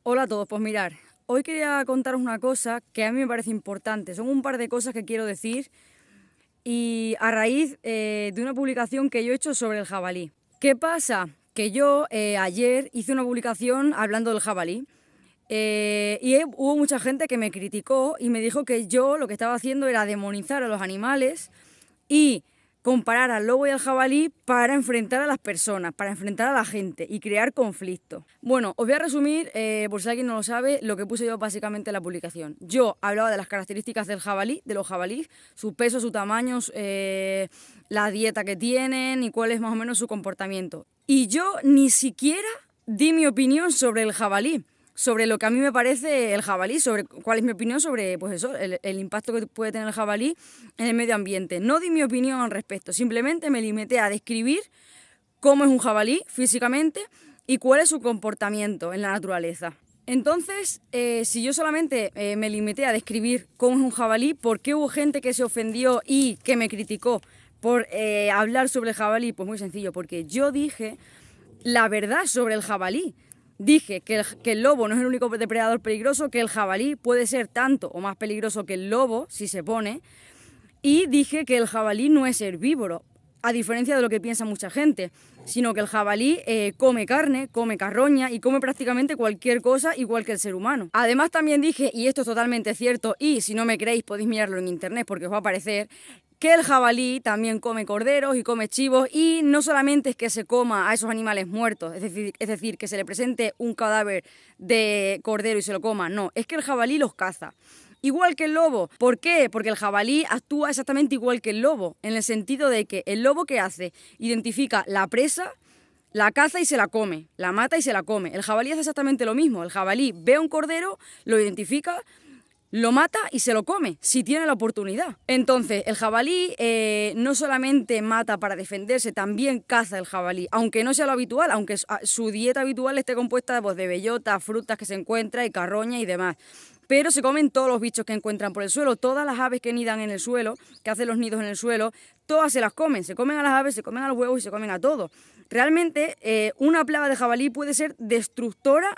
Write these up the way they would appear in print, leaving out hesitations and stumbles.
Hola a todos, pues mirar, hoy quería contaros una cosa que a mí me parece importante. Son un par de cosas que quiero decir y a raíz de una publicación que yo he hecho sobre el jabalí. ¿Qué pasa? Que yo ayer hice una publicación hablando del jabalí hubo mucha gente que me criticó y me dijo que yo lo que estaba haciendo era demonizar a los animales y comparar al lobo y al jabalí para enfrentar a las personas, para enfrentar a la gente y crear conflictos. Bueno, os voy a resumir, por si alguien no lo sabe, lo que puse yo básicamente en la publicación. Yo hablaba de las características del jabalí, de los jabalíes, su peso, su tamaño, la dieta que tienen y cuál es más o menos su comportamiento. Y yo ni siquiera di mi opinión sobre el jabalí, sobre lo que a mí me parece el jabalí, sobre cuál es mi opinión sobre pues eso, el impacto que puede tener el jabalí en el medio ambiente. No di mi opinión al respecto, simplemente me limité a describir cómo es un jabalí físicamente y cuál es su comportamiento en la naturaleza. Entonces, si yo solamente me limité a describir cómo es un jabalí, ¿por qué hubo gente que se ofendió y que me criticó por hablar sobre el jabalí? Pues muy sencillo, porque yo dije la verdad sobre el jabalí. Dije que el lobo no es el único depredador peligroso, que el jabalí puede ser tanto o más peligroso que el lobo, si se pone, y dije que el jabalí no es herbívoro, a diferencia de lo que piensa mucha gente, sino que el jabalí come carne, come carroña y come prácticamente cualquier cosa igual que el ser humano. Además también dije, y esto es totalmente cierto, y si no me creéis podéis mirarlo en internet porque os va a aparecer, que el jabalí también come corderos y come chivos y no solamente es que se coma a esos animales muertos, es decir, que se le presente un cadáver de cordero y se lo coma, no, es que el jabalí los caza. Igual que el lobo. ¿Por qué? Porque el jabalí actúa exactamente igual que el lobo, en el sentido de que el lobo, ¿qué hace? Identifica la presa, la caza y se la come, la mata y se la come. El jabalí hace exactamente lo mismo. El jabalí ve a un cordero, lo identifica, lo mata y se lo come, si tiene la oportunidad. Entonces, el jabalí no solamente mata para defenderse, también caza el jabalí, aunque no sea lo habitual, aunque su dieta habitual esté compuesta pues, de bellotas, frutas que se encuentra y carroña y demás. Pero se comen todos los bichos que encuentran por el suelo, todas las aves que nidan en el suelo, que hacen los nidos en el suelo, todas se las comen, se comen a las aves, se comen a los huevos y se comen a todo. Realmente, una plaga de jabalí puede ser destructora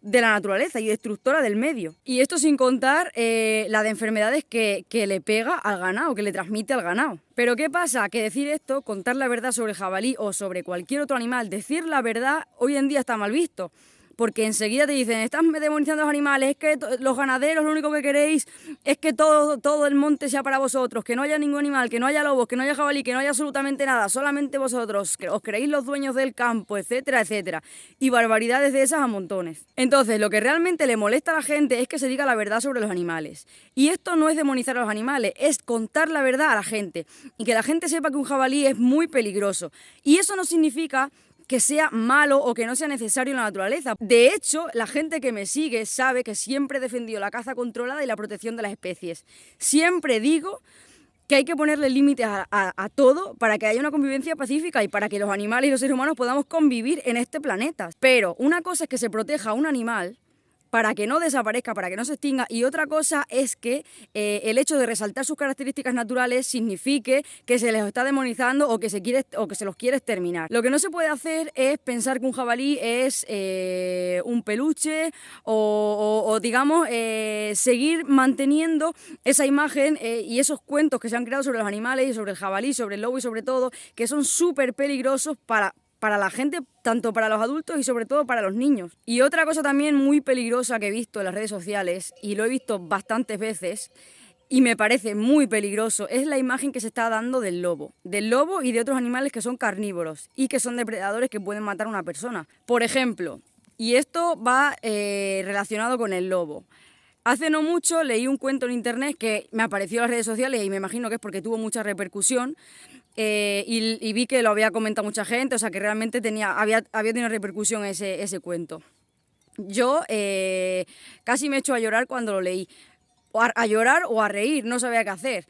de la naturaleza y destructora del medio. Y esto sin contar la de enfermedades que le pega al ganado, que le transmite al ganado. Pero ¿qué pasa? Que decir esto, contar la verdad sobre el jabalí o sobre cualquier otro animal, decir la verdad hoy en día está mal visto. Porque enseguida te dicen, estás demonizando a los animales, es que los ganaderos lo único que queréis es que todo el monte sea para vosotros, que no haya ningún animal, que no haya lobos, que no haya jabalí, que no haya absolutamente nada, solamente vosotros, que os creéis los dueños del campo, etcétera, etcétera. Y barbaridades de esas a montones. Entonces, lo que realmente le molesta a la gente es que se diga la verdad sobre los animales. Y esto no es demonizar a los animales, es contar la verdad a la gente. Y que la gente sepa que un jabalí es muy peligroso. Y eso no significa que sea malo o que no sea necesario en la naturaleza. De hecho, la gente que me sigue sabe que siempre he defendido la caza controlada y la protección de las especies. Siempre digo que hay que ponerle límites a todo para que haya una convivencia pacífica y para que los animales y los seres humanos podamos convivir en este planeta. Pero una cosa es que se proteja a un animal para que no desaparezca, para que no se extinga, y otra cosa es que el hecho de resaltar sus características naturales signifique que se les está demonizando o que se los quiere exterminar. Lo que no se puede hacer es pensar que un jabalí es un peluche o digamos, seguir manteniendo esa imagen y esos cuentos que se han creado sobre los animales y sobre el jabalí, sobre el lobo y sobre todo, que son súper peligrosos para la gente, tanto para los adultos y sobre todo para los niños. Y otra cosa también muy peligrosa que he visto en las redes sociales, y lo he visto bastantes veces, y me parece muy peligroso, es la imagen que se está dando del lobo y de otros animales que son carnívoros y que son depredadores que pueden matar a una persona. Por ejemplo, y esto va relacionado con el lobo. Hace no mucho leí un cuento en internet que me apareció en las redes sociales y me imagino que es porque tuvo mucha repercusión y vi que lo había comentado mucha gente, o sea que realmente había tenido repercusión ese cuento. Yo casi me echo a llorar cuando lo leí, a llorar o a reír, no sabía qué hacer.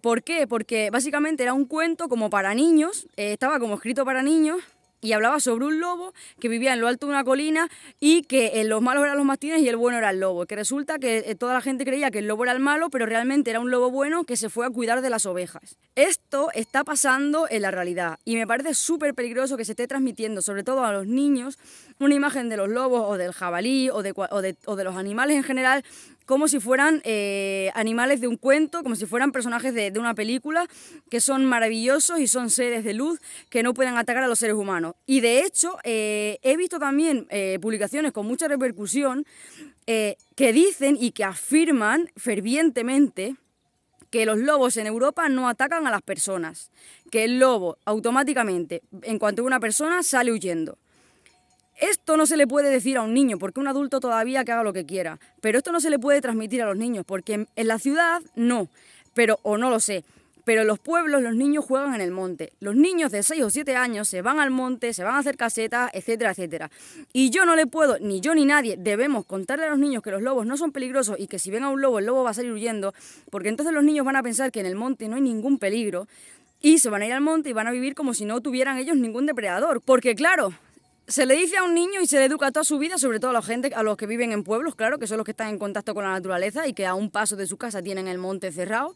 ¿Por qué? Porque básicamente era un cuento como para niños, estaba como escrito para niños y hablaba sobre un lobo que vivía en lo alto de una colina y que los malos eran los mastines y el bueno era el lobo. Que resulta que toda la gente creía que el lobo era el malo, pero realmente era un lobo bueno que se fue a cuidar de las ovejas. Esto está pasando en la realidad y me parece súper peligroso que se esté transmitiendo, sobre todo a los niños, una imagen de los lobos o del jabalí o de los animales en general como si fueran animales de un cuento, como si fueran personajes de una película, que son maravillosos y son seres de luz que no pueden atacar a los seres humanos. Y de hecho, he visto también publicaciones con mucha repercusión que dicen y que afirman fervientemente que los lobos en Europa no atacan a las personas, que el lobo automáticamente, en cuanto ve una persona, sale huyendo. Esto no se le puede decir a un niño, porque un adulto todavía que haga lo que quiera, pero esto no se le puede transmitir a los niños, porque en la ciudad no, o no lo sé, pero en los pueblos los niños juegan en el monte. Los niños de 6 o 7 años se van al monte, se van a hacer casetas, etcétera, etcétera. Y yo no le puedo, ni yo ni nadie, debemos contarle a los niños que los lobos no son peligrosos y que si ven a un lobo, el lobo va a salir huyendo, porque entonces los niños van a pensar que en el monte no hay ningún peligro y se van a ir al monte y van a vivir como si no tuvieran ellos ningún depredador. Porque claro, se le dice a un niño y se le educa toda su vida, sobre todo a los que viven en pueblos, claro, que son los que están en contacto con la naturaleza y que a un paso de su casa tienen el monte cerrado.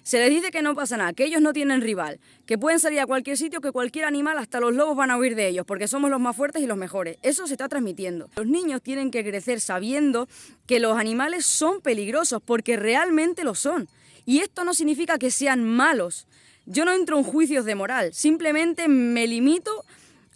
Se les dice que no pasa nada, que ellos no tienen rival, que pueden salir a cualquier sitio, que cualquier animal, hasta los lobos van a huir de ellos, porque somos los más fuertes y los mejores. Eso se está transmitiendo. Los niños tienen que crecer sabiendo que los animales son peligrosos, porque realmente lo son. Y esto no significa que sean malos. Yo no entro en juicios de moral, simplemente me limito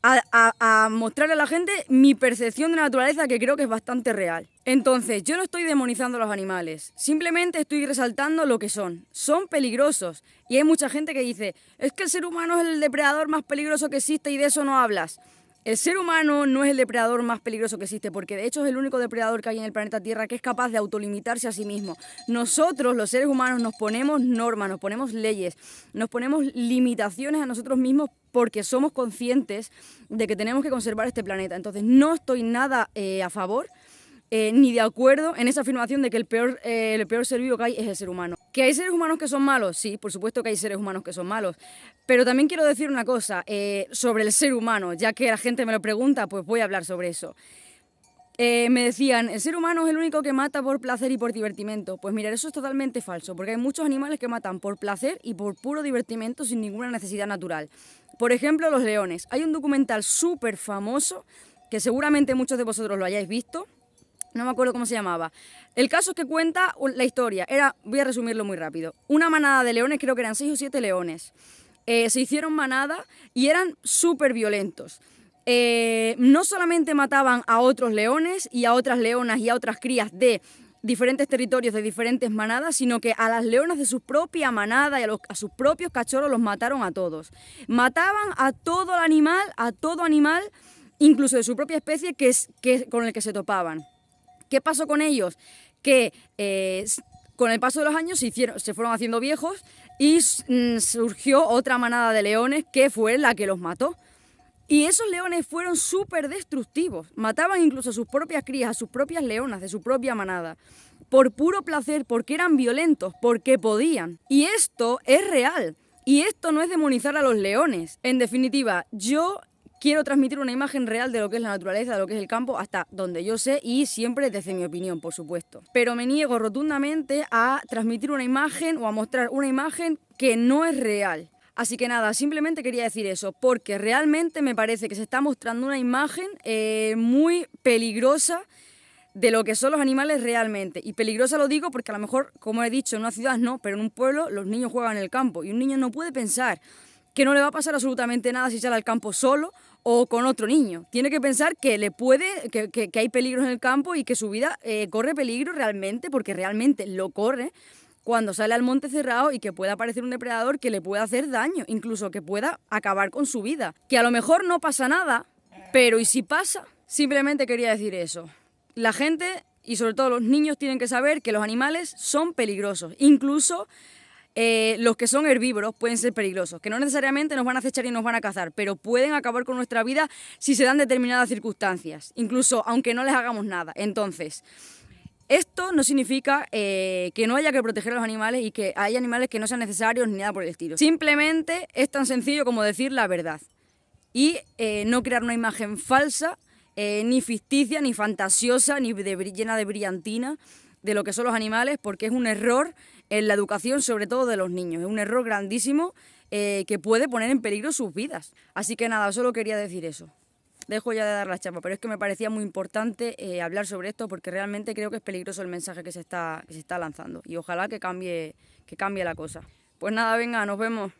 a mostrarle a la gente mi percepción de la naturaleza, que creo que es bastante real. Entonces, yo no estoy demonizando a los animales, simplemente estoy resaltando lo que son. Son peligrosos. Y hay mucha gente que dice, es que el ser humano es el depredador más peligroso que existe y de eso no hablas. El ser humano no es el depredador más peligroso que existe, porque de hecho es el único depredador que hay en el planeta Tierra que es capaz de autolimitarse a sí mismo. Nosotros, los seres humanos, nos ponemos normas, nos ponemos leyes, nos ponemos limitaciones a nosotros mismos porque somos conscientes de que tenemos que conservar este planeta. Entonces no estoy nada a favor ni de acuerdo en esa afirmación de que el peor ser vivo que hay es el ser humano. ¿Que hay seres humanos que son malos? Sí, por supuesto que hay seres humanos que son malos. Pero también quiero decir una cosa sobre el ser humano, ya que la gente me lo pregunta, pues voy a hablar sobre eso. Me decían, el ser humano es el único que mata por placer y por divertimento. Pues mira, eso es totalmente falso, porque hay muchos animales que matan por placer y por puro divertimento sin ninguna necesidad natural. Por ejemplo, los leones. Hay un documental súper famoso, que seguramente muchos de vosotros lo hayáis visto. No me acuerdo cómo se llamaba. El caso es que cuenta la historia. Voy a resumirlo muy rápido. Una manada de leones, creo que eran 6 o 7 leones. Se hicieron manada y eran súper violentos. No solamente mataban a otros leones y a otras leonas y a otras crías de diferentes territorios, de diferentes manadas, sino que a las leonas de su propia manada y a sus propios cachorros los mataron a todos. Mataban a todo animal, incluso de su propia especie, con el que se topaban. ¿Qué pasó con ellos? Que con el paso de los años se fueron haciendo viejos y surgió otra manada de leones que fue la que los mató. Y esos leones fueron súper destructivos. Mataban incluso a sus propias crías, a sus propias leonas de su propia manada. Por puro placer, porque eran violentos, porque podían. Y esto es real. Y esto no es demonizar a los leones. En definitiva, yo quiero transmitir una imagen real de lo que es la naturaleza, de lo que es el campo, hasta donde yo sé y siempre desde mi opinión, por supuesto. Pero me niego rotundamente a transmitir una imagen o a mostrar una imagen que no es real. Así que nada, simplemente quería decir eso, porque realmente me parece que se está mostrando una imagen muy peligrosa de lo que son los animales realmente. Y peligrosa lo digo porque a lo mejor, como he dicho, en una ciudad no, pero en un pueblo los niños juegan en el campo y un niño no puede pensar que no le va a pasar absolutamente nada si sale al campo solo o con otro niño. Tiene que pensar que que hay peligros en el campo y que su vida corre peligro realmente, porque realmente lo corre cuando sale al monte cerrado y que pueda aparecer un depredador que le pueda hacer daño, incluso que pueda acabar con su vida. Que a lo mejor no pasa nada, pero ¿y si pasa? Simplemente quería decir eso. La gente, y sobre todo los niños, tienen que saber que los animales son peligrosos. Incluso los que son herbívoros pueden ser peligrosos, que no necesariamente nos van a acechar y nos van a cazar, pero pueden acabar con nuestra vida si se dan determinadas circunstancias, incluso aunque no les hagamos nada. Entonces, esto no significa que no haya que proteger a los animales y que haya animales que no sean necesarios ni nada por el estilo. Simplemente es tan sencillo como decir la verdad. y no crear una imagen falsa, ni ficticia, ni fantasiosa, ni llena de brillantina de lo que son los animales, porque es un error en la educación, sobre todo de los niños. Es un error grandísimo que puede poner en peligro sus vidas. Así que nada, solo quería decir eso. Dejo ya de dar la chapa, pero es que me parecía muy importante hablar sobre esto porque realmente creo que es peligroso el mensaje que se está lanzando y ojalá que cambie la cosa. Pues nada, venga, nos vemos.